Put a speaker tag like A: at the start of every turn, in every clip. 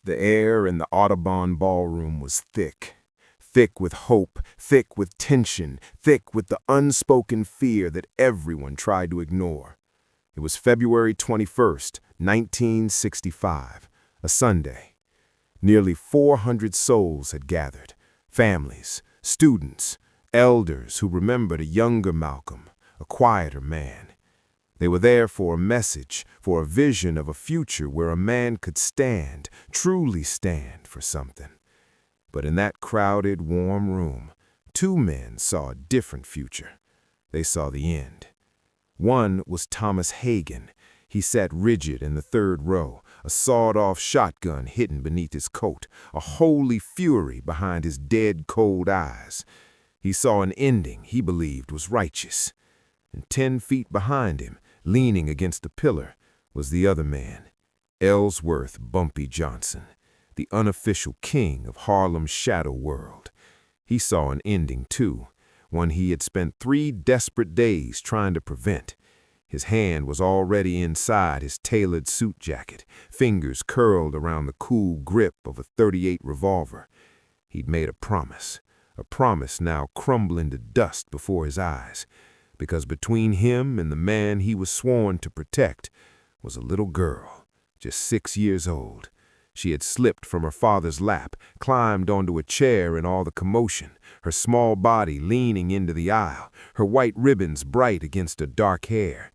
A: The air in the Audubon Ballroom was thick. Thick with hope, thick with tension, thick with the unspoken fear that everyone tried to ignore. It was February 21st, 1965, a Sunday. Nearly 400 souls had gathered, families, students, elders who remembered a younger Malcolm, a quieter man. They were there for a message, for a vision of a future where a man could stand, truly stand for something. But in that crowded, warm room, two men saw a different future. They saw the end. One was Thomas Hagan. He sat rigid in the third row, a sawed-off shotgun hidden beneath his coat, a holy fury behind his dead, cold eyes. He saw an ending he believed was righteous. And 10 feet behind him, leaning against the pillar, was the other man, Ellsworth Bumpy Johnson, the unofficial king of Harlem's shadow world. He saw an ending, too, one he had spent 3 desperate days trying to prevent. His hand was already inside his tailored suit jacket, fingers curled around the cool grip of a .38 revolver. He'd made a promise now crumbling to dust before his eyes, because between him and the man he was sworn to protect was a little girl, just 6 years old. She had slipped from her father's lap, climbed onto a chair in all the commotion, her small body leaning into the aisle, her white ribbons bright against her dark hair.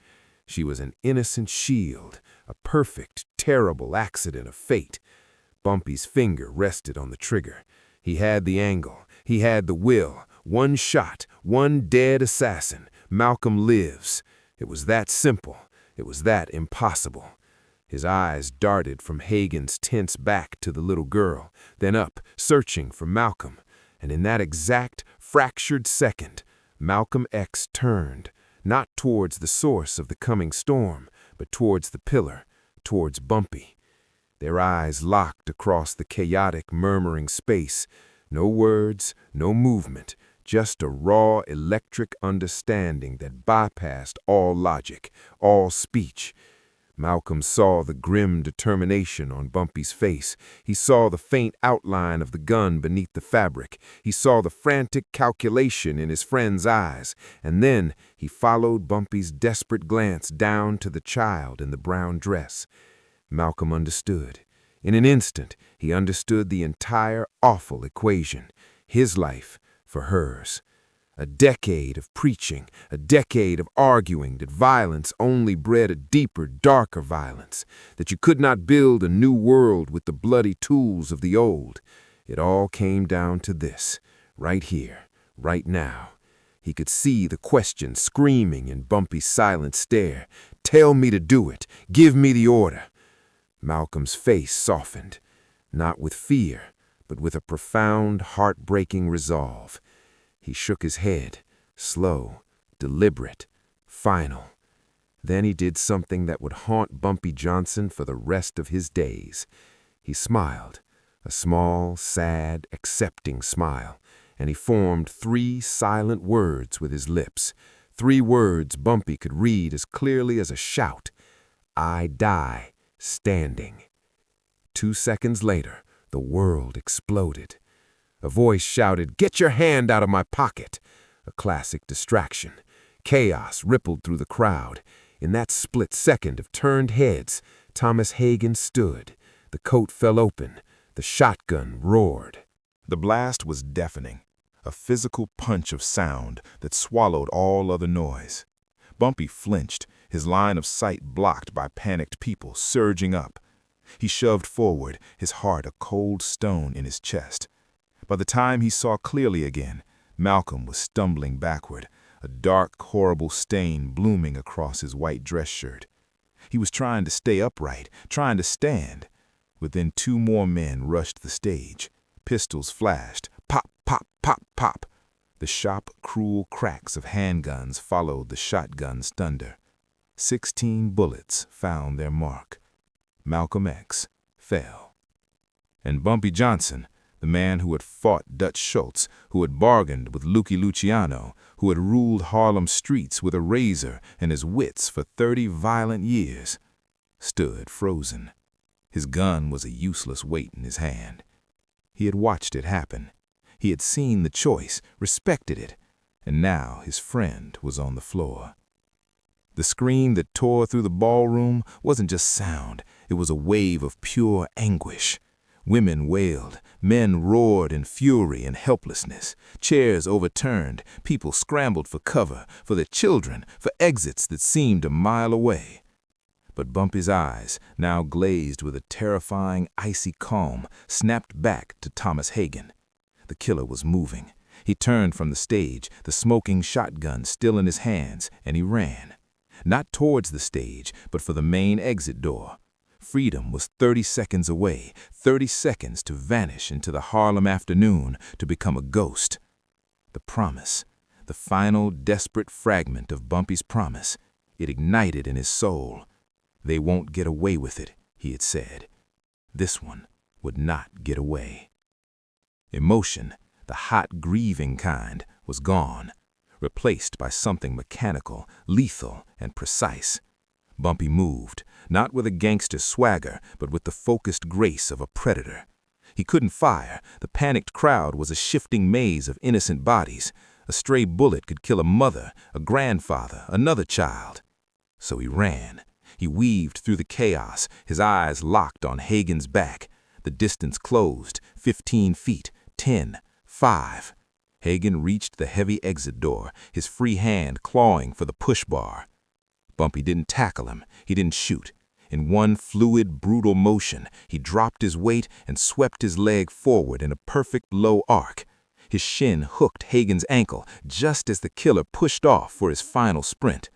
A: She was an innocent shield, a perfect, terrible accident of fate. Bumpy's finger rested on the trigger. He had the angle, he had the will. One shot, one dead assassin. Malcolm lives. It was that simple. It was that impossible. His eyes darted from Hagan's tense back to the little girl, then up, searching for Malcolm. And in that exact, fractured second, Malcolm X turned, not towards the source of the coming storm, but towards the pillar, towards Bumpy. Their eyes locked across the chaotic, murmuring space. No words, no movement, just a raw, electric understanding that bypassed all logic, all speech. Malcolm saw the grim determination on Bumpy's face. He saw the faint outline of the gun beneath the fabric. He saw the frantic calculation in his friend's eyes. And then he followed Bumpy's desperate glance down to the child in the brown dress. Malcolm understood. In an instant, he understood the entire awful equation. His life for hers. A decade of preaching, a decade of arguing that violence only bred a deeper, darker violence, that you could not build a new world with the bloody tools of the old. It all came down to this, right here, right now. He could see the question screaming in Bumpy's silent stare. Tell me to do it. Give me the order. Malcolm's face softened, not with fear, but with a profound, heartbreaking resolve. He shook his head, slow, deliberate, final. Then he did something that would haunt Bumpy Johnson for the rest of his days. He smiled, a small, sad, accepting smile, and he formed 3 silent words with his lips, 3 words Bumpy could read as clearly as a shout. I die standing. 2 seconds later, the world exploded. A voice shouted, "Get your hand out of my pocket!" A classic distraction. Chaos rippled through the crowd. In that split second of turned heads, Thomas Hagan stood. The coat fell open. The shotgun roared. The blast was deafening, a physical punch of sound that swallowed all other noise. Bumpy flinched, his line of sight blocked by panicked people surging up. He shoved forward, his heart a cold stone in his chest. By the time he saw clearly again, Malcolm was stumbling backward, a dark, horrible stain blooming across his white dress shirt. He was trying to stay upright, trying to stand. But then 2 more men rushed the stage. Pistols flashed. Pop, pop, pop, pop. The sharp, cruel cracks of handguns followed the shotgun's thunder. 16 bullets found their mark. Malcolm X fell. And Bumpy Johnson, the man who had fought Dutch Schultz, who had bargained with Lucky Luciano, who had ruled Harlem streets with a razor and his wits for 30 violent years, stood frozen.
B: His gun was a useless weight in his hand. He had watched it happen. He had seen the choice, respected it, and now his friend was on the floor. The scream that tore through the ballroom wasn't just sound, it was a wave of pure anguish. Women wailed, men roared in fury and helplessness. Chairs overturned, people scrambled for cover, for their children, for exits that seemed a mile away. But Bumpy's eyes, now glazed with a terrifying, icy calm, snapped back to Thomas Hagan. The killer was moving. He turned from the stage, the smoking shotgun still in his hands, and he ran. Not towards the stage, but for the main exit door. Freedom was 30 seconds away, 30 seconds to vanish into the Harlem afternoon, to become a ghost. The promise, the final desperate fragment of Bumpy's promise, it ignited in his soul. They won't get away with it, he had said. This one would not get away. Emotion, the hot, grieving kind, was gone, replaced by something mechanical, lethal, and precise. Bumpy moved, not with a gangster's swagger, but with the focused grace of a predator. He couldn't fire. The panicked crowd was a shifting maze of innocent bodies. A stray bullet could kill a mother, a grandfather, another child. So he ran. He weaved through the chaos, his eyes locked on Hagan's back. The distance closed, 15 feet, 10, 5. Hagan reached the heavy exit door, his free hand clawing for the push bar. Bumpy didn't tackle him, he didn't shoot. In one fluid, brutal motion, he dropped his weight and swept his leg forward in a perfect low arc. His shin hooked Hagan's ankle just as the killer pushed off for his final sprint.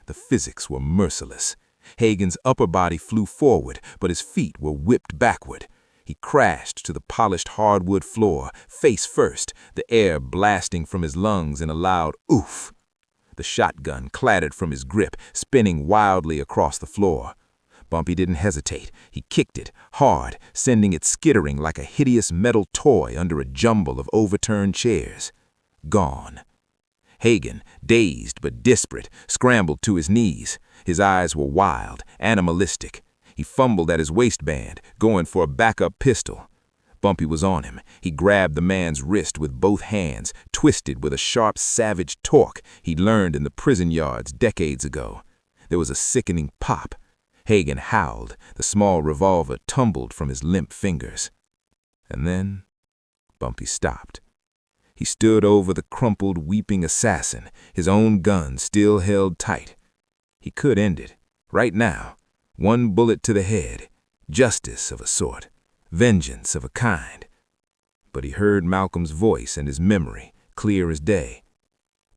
B: The physics were merciless. Hagan's upper body flew forward, but his feet were whipped backward. He crashed to the polished hardwood floor, face first, the air blasting from his lungs in a loud oof. The shotgun clattered from his grip, spinning wildly across the floor. Bumpy didn't hesitate. He kicked it, hard, sending it skittering like a hideous metal toy under a jumble of overturned chairs. Gone. Hagan, dazed but desperate, scrambled to his knees. His eyes were wild, animalistic. He fumbled at his waistband, going for a backup pistol. Bumpy was on him. He grabbed the man's wrist with both hands, twisted with a sharp, savage torque he'd learned in the prison yards decades ago. There was a sickening pop. Hagan howled. The small revolver tumbled from his limp fingers. And then Bumpy stopped. He stood over the crumpled, weeping assassin, his own gun still held tight. He could end it, right now. One bullet to the head, justice of a sort, vengeance of a kind. But he heard Malcolm's voice and his memory, clear as day.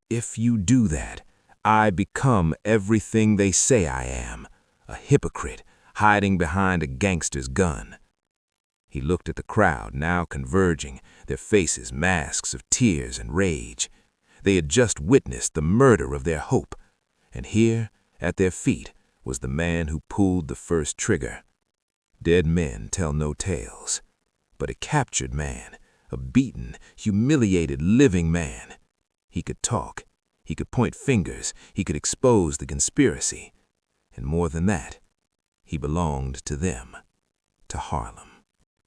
B: If you do that, I become everything they say I am, a hypocrite hiding behind a gangster's gun. He looked at the crowd, now converging, their faces masks of tears and rage. They had just witnessed the murder of their hope, and here, at their feet, was the man who pulled the first trigger. Dead men tell no tales, but a captured man, a beaten, humiliated, living man. He could talk, he could point fingers, he could expose the conspiracy. And more than that, he belonged to them, to Harlem.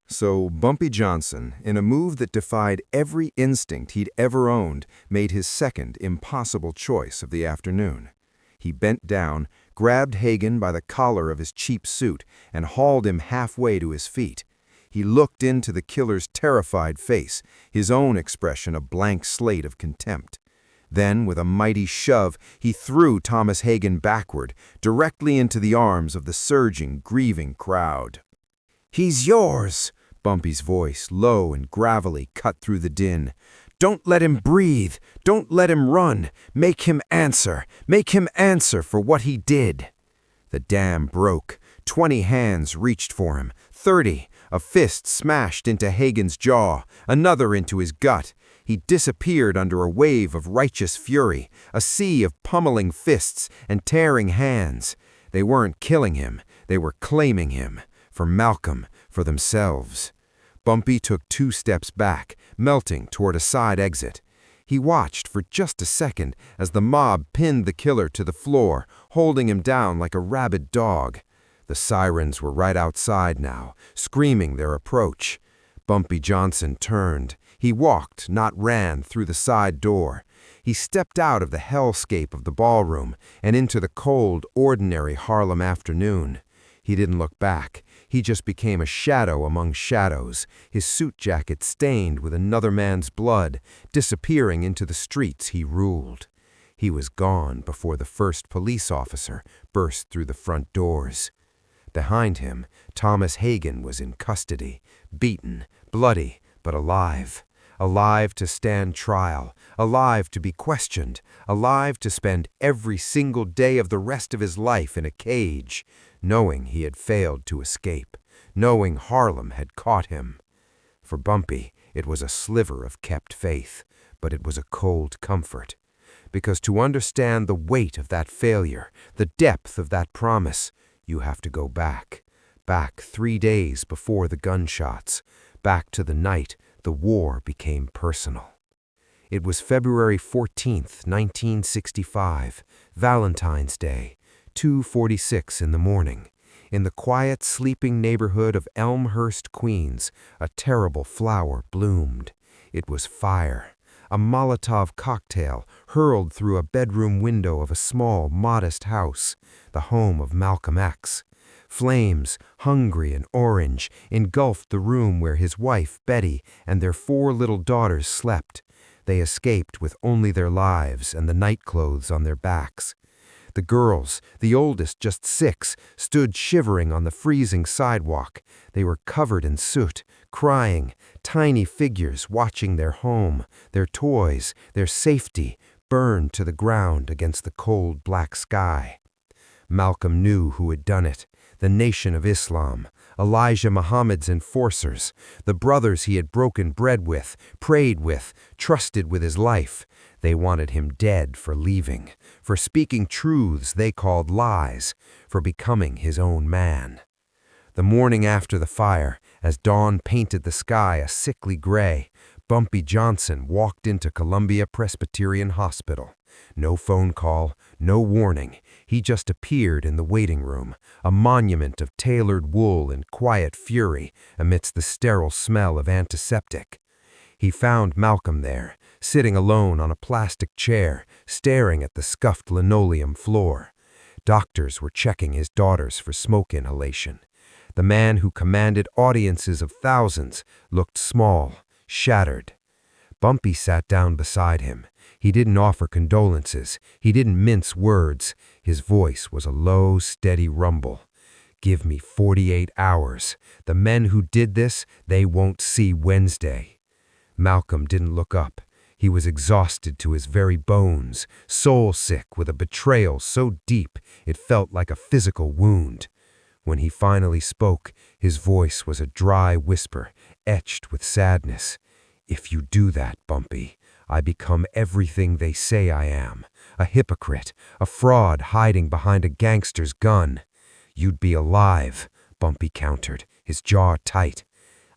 A: So Bumpy Johnson, in a move that defied every instinct he'd ever owned, made his second impossible choice of the afternoon. He bent down, grabbed Hagan by the collar of his cheap suit, and hauled him halfway to his feet. He looked into the killer's terrified face, his own expression a blank slate of contempt. Then, with a mighty shove, he threw Thomas Hagan backward, directly into the arms of the surging, grieving crowd. "He's yours!" Bumpy's voice, low and gravelly, cut through the din. "Don't let him breathe! Don't let him run! Make him answer! Make him answer for what he did!" The dam broke. 20 hands reached for him. 30. A fist smashed into Hagan's jaw, another into his gut. He disappeared under a wave of righteous fury, a sea of pummeling fists and tearing hands. They weren't killing him. They were claiming him. For Malcolm, for themselves. Bumpy took 2 steps back, melting toward a side exit. He watched for just a second as the mob pinned the killer to the floor, holding him down like a rabid dog. The
C: The sirens were right outside now, screaming their approach. Bumpy Johnson turned. He walked, not ran, through the side door. He stepped out of the hellscape of the ballroom and into the cold, ordinary Harlem afternoon. He didn't look back. He just became a shadow among shadows, his suit jacket stained with another man's blood, disappearing into the streets he ruled. He was gone before the first police officer burst through the front doors. Behind him, Thomas Hagan was in custody, beaten, bloody, but alive. Alive to stand trial, alive to be questioned, alive to spend every single day of the rest of his life in a cage, knowing he had failed to escape, knowing Harlem had caught him. For Bumpy, it was a sliver of kept faith, but it was a cold comfort. Because to understand the weight of that failure, the depth of that promise, you have to go back. Back 3 days before the gunshots, back to the night the war became personal. It was February 14th, 1965, Valentine's Day, 2:46 in the morning. In the quiet, sleeping neighborhood of Elmhurst, Queens, a terrible flower bloomed. It was fire. A Molotov cocktail hurled through a bedroom window of a small, modest house, the home of Malcolm X. Flames, hungry and orange, engulfed the room where his wife, Betty, and their 4 little daughters slept. They escaped with only their lives and the nightclothes on their backs. The girls, the oldest just 6, stood shivering on the freezing sidewalk. They were covered in soot, crying, tiny figures watching their home, their toys, their safety, burned to the ground against the cold black sky. Malcolm knew who had done it. The Nation of Islam, Elijah Muhammad's enforcers, the brothers he had broken bread with, prayed with, trusted with his life. They wanted him dead for leaving, for speaking truths they called lies, for becoming his own man. The morning after the fire, as dawn painted the sky a sickly gray, Bumpy Johnson walked into Columbia Presbyterian Hospital. No phone call, no warning. He just appeared in the waiting room, a monument of tailored wool and quiet fury amidst the sterile smell of antiseptic. He found Malcolm there, sitting alone on a plastic chair, staring at the scuffed linoleum floor. Doctors were checking his daughters for smoke inhalation. The man who commanded audiences of thousands looked small, shattered. Bumpy sat down beside him. He didn't offer condolences. He didn't mince words. His voice was a low, steady rumble. Give me 48 hours. The men who did this, they won't see Wednesday. Malcolm didn't look up. He was exhausted to his very bones, soul-sick with a betrayal so deep it felt like a physical wound. When he finally spoke, his voice was a dry whisper, etched with sadness. If you do that, Bumpy, I become everything they say I am, a hypocrite, a fraud hiding behind a gangster's gun. You'd be alive, Bumpy countered, his jaw tight.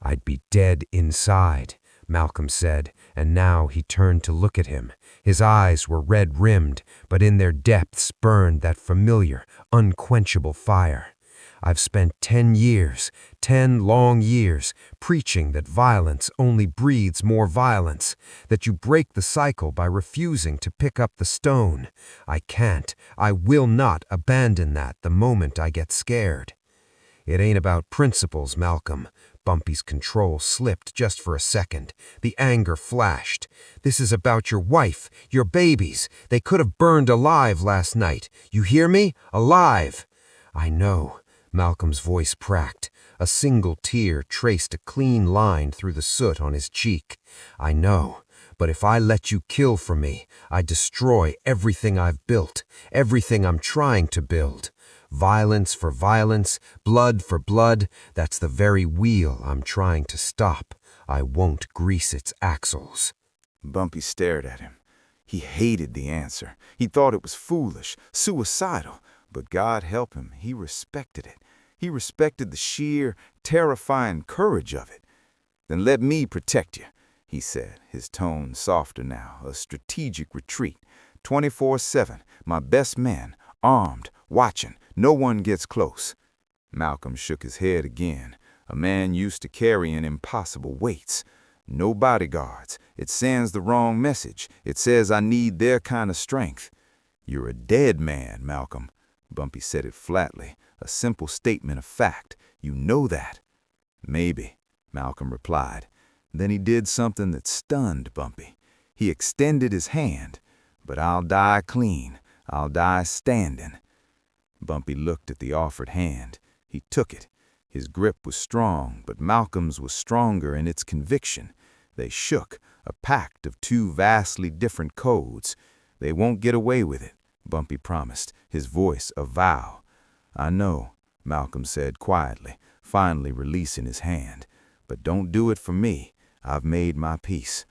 C: I'd be dead inside, Malcolm said, and now he turned to look at him. His eyes were red-rimmed, but in their depths burned that familiar, unquenchable fire. I've spent 10 years, 10 long years, preaching that violence only breeds more violence, that you break the cycle by refusing to pick up the stone. I can't, I will not abandon that the moment I get scared. It ain't about principles, Malcolm. Bumpy's control slipped just for a second. The anger flashed. This is about your wife, your babies. They could have burned alive last night. You hear me? Alive. I know. Malcolm's voice cracked. A single tear traced a clean line through the soot on his cheek. I know, but if I let you kill for me, I destroy everything I've built, everything I'm trying to build. Violence for violence, blood for blood, that's the very wheel I'm trying to stop. I won't grease its axles.
A: Bumpy stared at him. He hated the answer. He thought it was foolish, suicidal, but God help him, he respected it. He respected the sheer, terrifying courage of it. Then let me protect you, he said, his tone softer now, a strategic retreat. 24/7, my best men, armed, watching, no one gets close.
B: Malcolm shook his head again. A man used to carrying impossible weights. No bodyguards. It sends the wrong message. It says I need their kind of strength. You're a dead man, Malcolm. Bumpy said it flatly, a simple statement of fact. You know that. Maybe, Malcolm replied. Then he did something that stunned Bumpy. He extended his hand. But I'll die clean. I'll die standing. Bumpy looked at the offered hand. He took it. His grip was strong, but Malcolm's was stronger in its conviction. They shook, a pact of two vastly different codes. They won't get away with it, Bumpy promised, his voice a vow. I know, Malcolm said quietly, finally releasing his hand. But don't do it for me. I've made my peace.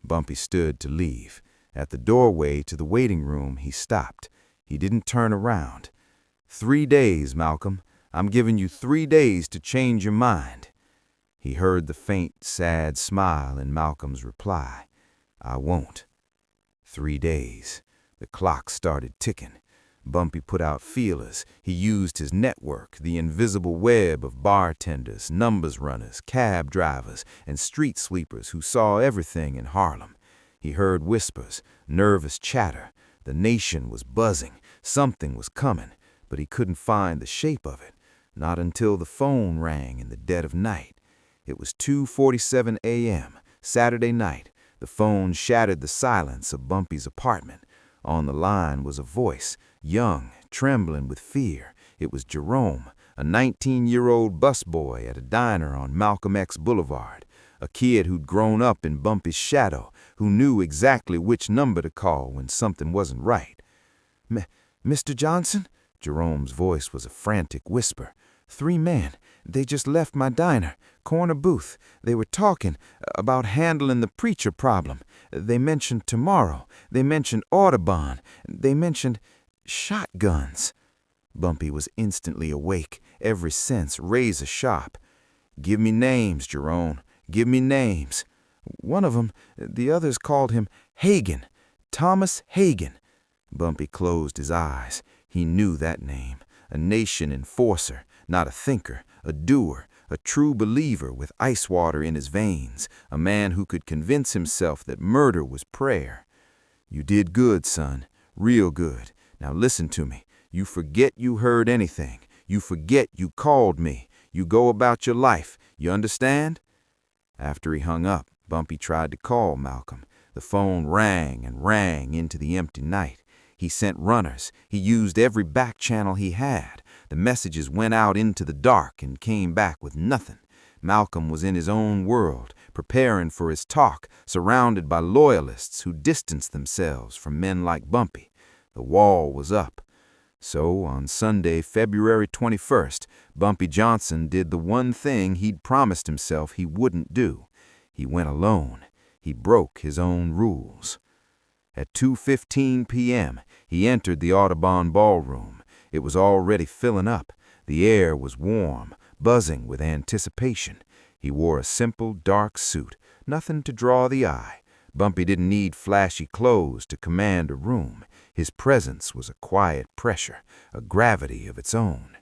B: Bumpy stood to leave. At the doorway to the waiting room, he stopped. He didn't turn around. 3 days, Malcolm. I'm giving you 3 days to change your mind. He heard the faint, sad smile in Malcolm's reply. I won't. 3 days. The clock started ticking. Bumpy put out feelers. He used his network, the invisible web of bartenders, numbers runners, cab drivers, and street sweepers who saw everything in Harlem. He heard whispers, nervous chatter. The nation was buzzing. Something was coming, but he couldn't find the shape of it. Not until the phone rang in the dead of night. It was 2:47 a.m., Saturday night. The phone shattered the silence of Bumpy's apartment. On the line was a voice, young, trembling with fear. It was Jerome, a 19-year-old busboy at a diner on Malcolm X Boulevard. A kid who'd grown up in Bumpy's shadow, who knew exactly which number to call when something wasn't right. Mr. Johnson? Jerome's voice was a frantic whisper. 3 men. They just left my diner, corner booth. They were talking about handling the preacher problem. They mentioned tomorrow. They mentioned Audubon. They mentioned shotguns. Bumpy was instantly awake, every sense razor sharp. Give me names, Jerome. Give me names. One of them, the others called him Hagan. Thomas Hagan. Bumpy closed his eyes. He knew that name. A nation enforcer, not a thinker, a doer, a true believer with ice water in his veins, a man who could convince himself that murder was prayer. You did good, son, real good. Now listen to me. You forget you heard anything. You forget you called me. You go about your life. You understand? After he hung up, Bumpy tried to call Malcolm. The phone rang and rang into the empty night. He sent runners. He used every back channel he had. The messages went out into the dark and came back with nothing. Malcolm was in his own world, preparing for his talk, surrounded by loyalists who distanced themselves from men like Bumpy. The wall was up. So, on Sunday, February 21st, Bumpy Johnson did the one thing he'd promised himself he wouldn't do. He went alone. He broke his own rules. At 2:15 p.m., he entered the Audubon Ballroom. It was already filling up. The air was warm, buzzing with anticipation. He wore a simple, dark suit, nothing to draw the eye. Bumpy didn't need flashy clothes to command a room. His presence was a quiet pressure, a gravity of its own.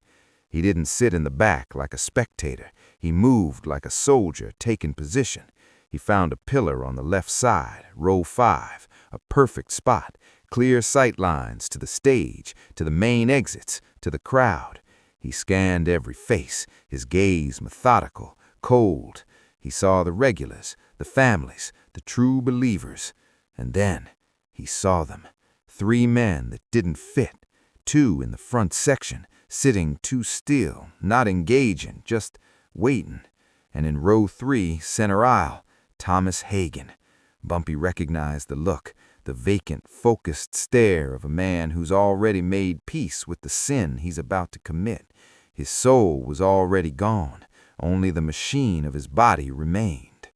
B: He didn't sit in the back like a spectator. He moved like a soldier taking position. He found a pillar on the left side, row 5, a perfect spot, clear sight lines to the stage, to the main exits, to the crowd. He scanned every face, his gaze methodical, cold. He saw the regulars, the families, the true believers. And then he saw them. 3 men that didn't fit, 2 in the front section, sitting too still, not engaging, just waiting. And in row 3, center aisle, Thomas Hagan. Bumpy recognized the look, the vacant, focused stare of a man who's already made peace with the sin he's about to commit. His soul was already gone. Only the machine of his body remained.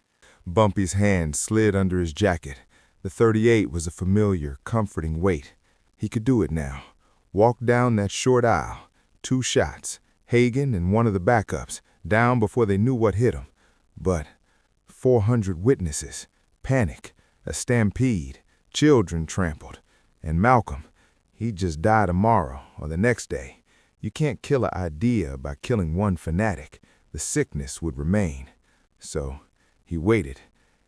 A: Bumpy's hand slid under his jacket. The .38 was a familiar, comforting weight. He could do it now. Walk down that short aisle. 2 shots. Hagan and one of the backups, down before they knew what hit him. But 400 witnesses. Panic. A stampede. Children trampled. And Malcolm, he'd just die tomorrow or the next day. You can't kill an idea by killing one fanatic. The sickness would remain. So he waited.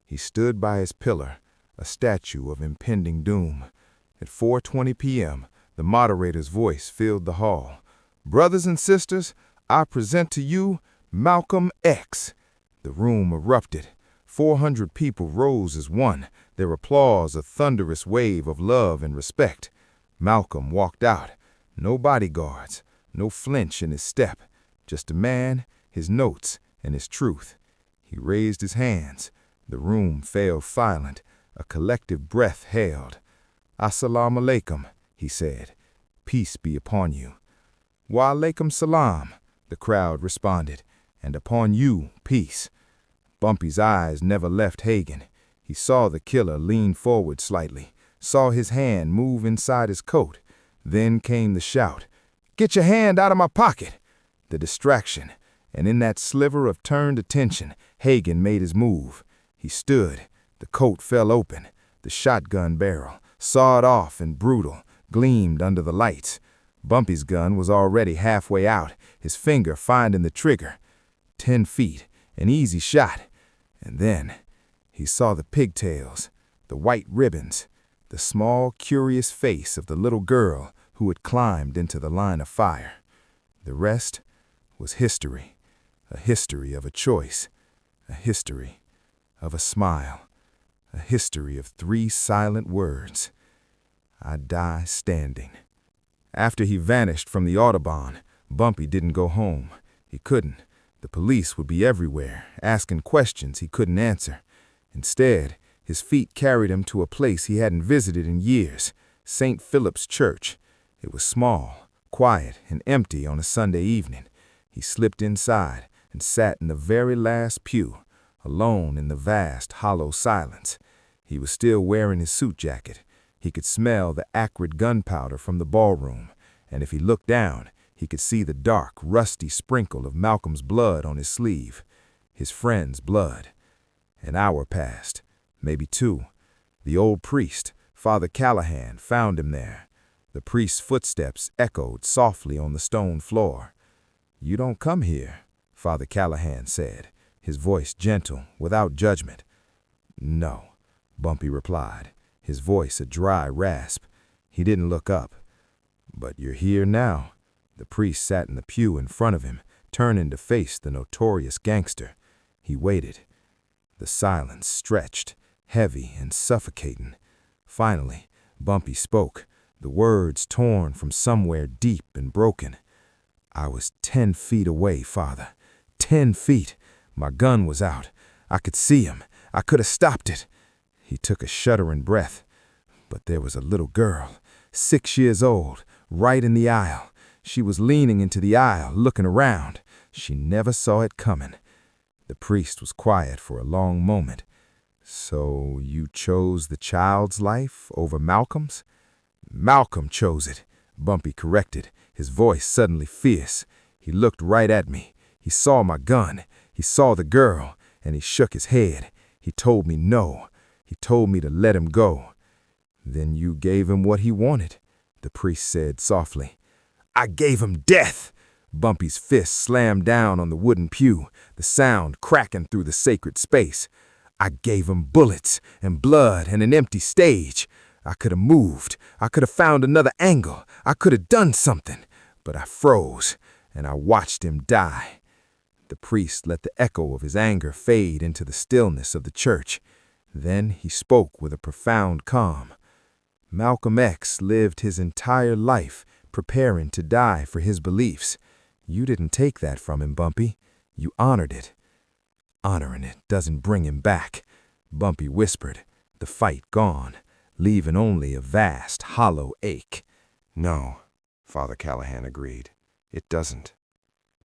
A: He stood by his pillar, a statue of impending doom. At 4:20 p.m., the moderator's voice filled the hall. "Brothers and sisters, I present to you Malcolm X." The room erupted. 400 people rose as one, their applause a thunderous wave of love and respect. Malcolm walked out. No bodyguards, no flinch in his step, just a man, his notes, and his truth. He raised his hands. The room fell silent. A collective breath hailed. "Assalamu alaikum," he said. "Peace be upon you." "Wa alaikum salam," the crowd responded. "And upon you, peace." Bumpy's eyes never left Hagan. He saw the killer lean forward slightly, saw his hand move inside his coat. Then came the shout, "Get your hand out of my pocket!" The distraction, and in that sliver of turned attention, Hagan made his move. He stood. The coat fell open. The shotgun barrel, sawed off and brutal, gleamed under the lights. Bumpy's gun was already halfway out, his finger finding the trigger. 10 feet, an easy shot. And then he saw the pigtails, the white ribbons, the small, curious face of the little girl who had climbed into the line of fire. The rest was history, a history of a choice, a history of a smile, a history of 3 silent words. "I die standing." After he vanished from the Audubon, Bumpy didn't go home. He couldn't. The police would be everywhere, asking questions he couldn't answer. Instead, his feet carried him to a place he hadn't visited in years, St. Philip's Church. It was small, quiet, and empty on a Sunday evening. He slipped inside and sat in the very last pew, alone in the vast, hollow silence. He was still wearing his suit jacket. He could smell the acrid gunpowder from the ballroom, and if he looked down, he could see the dark, rusty sprinkle of Malcolm's blood on his sleeve, his friend's blood. An hour passed, maybe 2. The old priest, Father Callahan, found him there. The priest's footsteps echoed softly on the stone floor. "You don't come here," Father Callahan said, his voice gentle, without judgment. "No," Bumpy replied, his voice a dry rasp. He didn't look up. "But you're here now." The priest sat in the pew in front of him, turning to face the notorious gangster. He waited. The silence stretched, heavy and suffocating. Finally, Bumpy spoke, the words torn from somewhere deep and broken. "I was 10 feet away, Father. 10 feet. My gun was out. I could see him. I could have stopped it." He took a shuddering breath. "But there was a little girl, 6 years old, right in the aisle. She was leaning into the aisle, looking around. She never saw it coming." The priest was quiet for a long moment. "So you chose the child's life over Malcolm's?" "Malcolm chose it," Bumpy corrected, his voice suddenly fierce. "He looked right at me. He saw my gun. He saw the girl, and he shook his head. He told me no. He told me to let him go." "Then you gave him what he wanted," the priest said softly. "I gave him death!" Bumpy's fist slammed down on the wooden pew, the sound cracking through the sacred space. "I gave him bullets and blood and an empty stage. I could have moved. I could have found another angle. I could have done something. But I froze, and I watched him die." The priest let the echo of his anger fade into the stillness of the church. Then he spoke with a profound calm. "Malcolm X lived his entire life preparing to die for his beliefs. You didn't take that from him, Bumpy. You honored it." "Honoring it doesn't bring him back," Bumpy whispered, the fight gone, leaving only a vast, hollow ache.
C: "No," Father Callahan agreed. "It doesn't.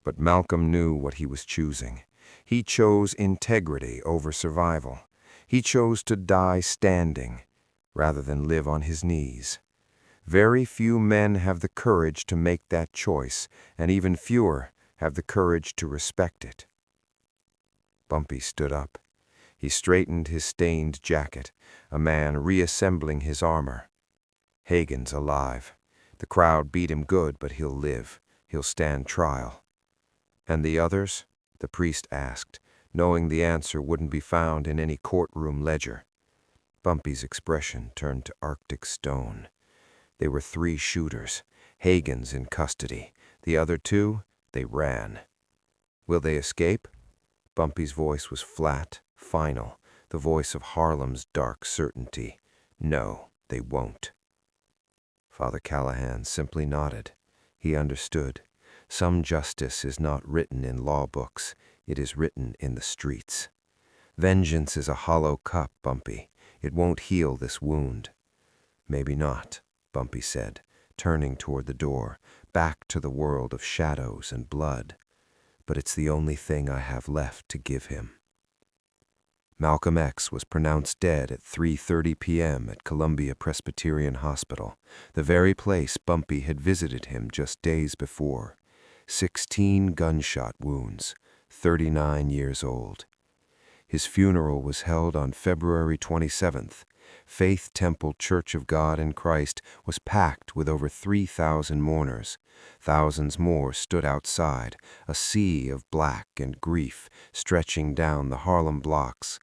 C: But Malcolm knew what he was choosing. He chose integrity over survival. He chose to die standing, rather than live on his knees. Very few men have the courage to make that choice, and even fewer have the courage to respect it." Bumpy stood up. He straightened his stained jacket, a man reassembling his armor. "Hagan's alive. The crowd beat him good, but he'll live. He'll stand trial. And the others? The priest asked, knowing the answer wouldn't be found in any courtroom ledger. Bumpy's expression turned to Arctic stone. They were 3 shooters, Hagan's in custody. The other 2, they ran. Will they escape? Bumpy's voice was flat, final, the voice of Harlem's dark certainty. No, they won't. Father Callahan simply nodded. He understood. Some justice is not written in law books, it is written in the streets. Vengeance is a hollow cup, Bumpy. It won't heal this wound. Maybe not, Bumpy said, turning toward the door, back to the world of shadows and blood. But it's the only thing I have left to give him. Malcolm X was pronounced dead at 3:30 p.m. at Columbia Presbyterian Hospital, the very place Bumpy had visited him just days before. 16 gunshot wounds, 39 years old. His funeral was held on February 27th. Faith Temple Church of God in Christ was packed with over 3,000 mourners. Thousands more stood outside, a sea of black and grief stretching down the Harlem blocks.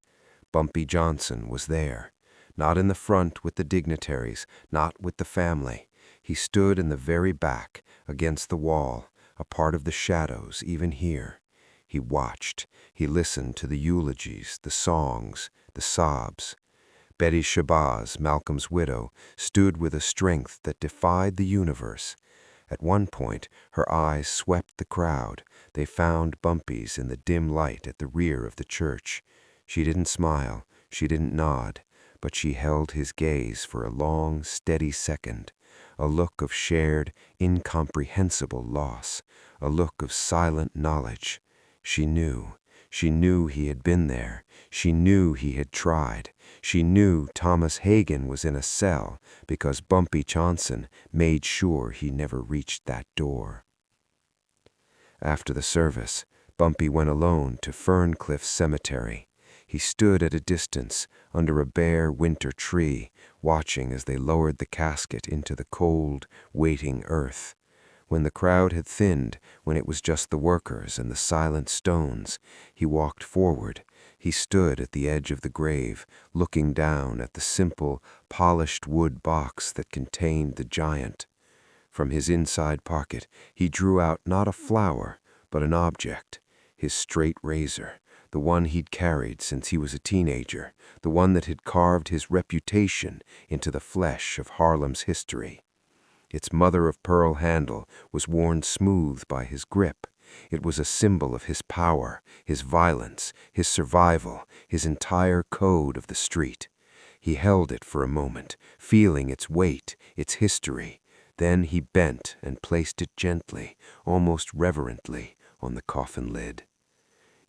C: Bumpy Johnson was there, not in the front with the dignitaries, not with the family. He stood in the very back, against the wall, a part of the shadows even here. He watched, he listened to the eulogies, the songs, the sobs. Betty Shabazz, Malcolm's widow, stood with a strength that defied the universe. At one point, her eyes swept the crowd. They found Bumpy's in the dim light at the rear of the church. She didn't smile, she didn't nod, but she held his gaze for a long, steady second, a look of shared, incomprehensible loss, a look of silent knowledge. She knew he had been there. She knew he had tried. She knew Thomas Hagan was in a cell because Bumpy Johnson made sure he never reached that door. After the service, Bumpy went alone to Ferncliff Cemetery. He stood at a distance, under a bare winter tree, watching as they lowered the casket into the cold, waiting earth. When the crowd had thinned, when it was just the workers and the silent stones, he walked forward. He stood at the edge of the grave, looking down at the simple, polished wood box that contained the giant. From his inside pocket, he drew out not a flower, but an object, his straight razor, the one he'd carried since he was a teenager, the one that had carved his reputation into the flesh of Harlem's history. Its mother-of-pearl handle was worn smooth by his grip. It was a symbol of his power, his violence, his survival, his entire code of the street. He held it for a moment, feeling its weight, its history. Then he bent and placed it gently, almost reverently, on the coffin lid.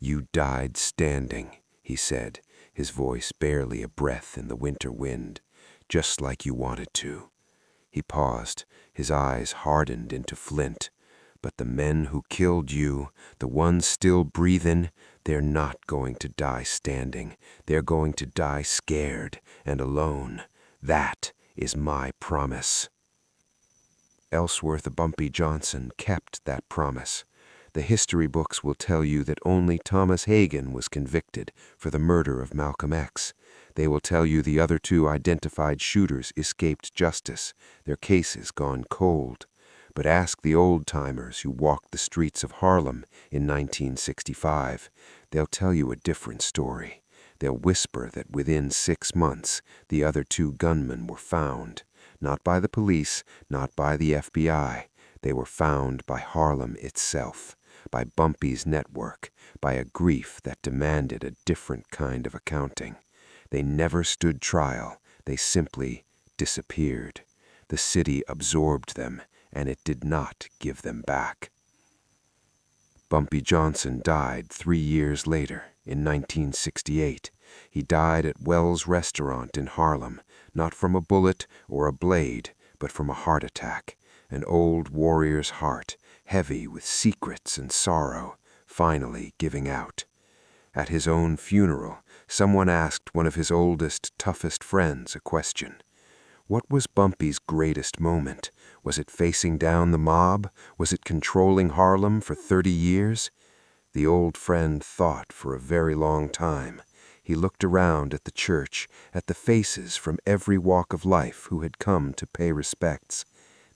C: "You died standing," he said, his voice barely a breath in the winter wind, "just like you wanted to." He paused, his eyes hardened into flint. "But the men who killed you, the ones still breathing, they're not going to die standing. They're going to die scared and alone. That is my promise." Ellsworth Bumpy Johnson kept that promise. The history books will tell you that only Thomas Hagan was convicted for the murder of Malcolm X. They will tell you the other 2 identified shooters escaped justice, their cases gone cold. But ask the old-timers who walked the streets of Harlem in 1965. They'll tell you a different story. They'll whisper that within 6 months, the other 2 gunmen were found. Not by the police, not by the FBI. They were found by Harlem itself, by Bumpy's network, by a grief that demanded a different kind of accounting. They never stood trial. They simply disappeared. The city absorbed them, and it did not give them back. Bumpy Johnson died 3 years later, in 1968. He died at Wells Restaurant in Harlem, not from a bullet or a blade, but from a heart attack. An old warrior's heart, heavy with secrets and sorrow, finally giving out. At his own funeral, someone asked one of his oldest, toughest friends a question. What was Bumpy's greatest moment? Was it facing down the mob? Was it controlling Harlem for 30 years? The old friend thought for a very long time. He looked around at the church, at the faces from every walk of life who had come to pay respects.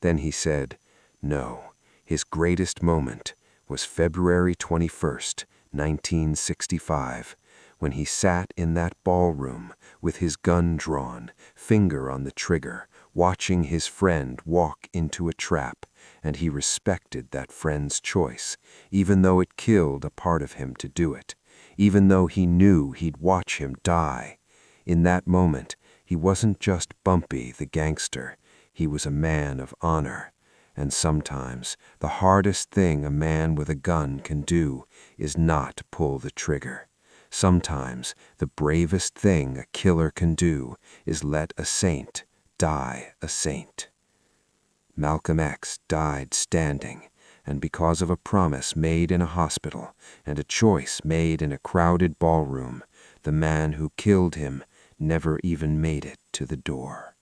C: Then he said, no, his greatest moment was February 21st, 1965, when he sat in that ballroom with his gun drawn, finger on the trigger, watching his friend walk into a trap, and he respected that friend's choice, even though it killed a part of him to do it, even though he knew he'd watch him die. In that moment, he wasn't just Bumpy the gangster, he was a man of honor. And sometimes the hardest thing a man with a gun can do is not pull the trigger. Sometimes the bravest thing a killer can do is let a saint die a saint. Malcolm X died standing, and because of a promise made in a hospital and a choice made in a crowded ballroom, the man who killed him never even made it to the door.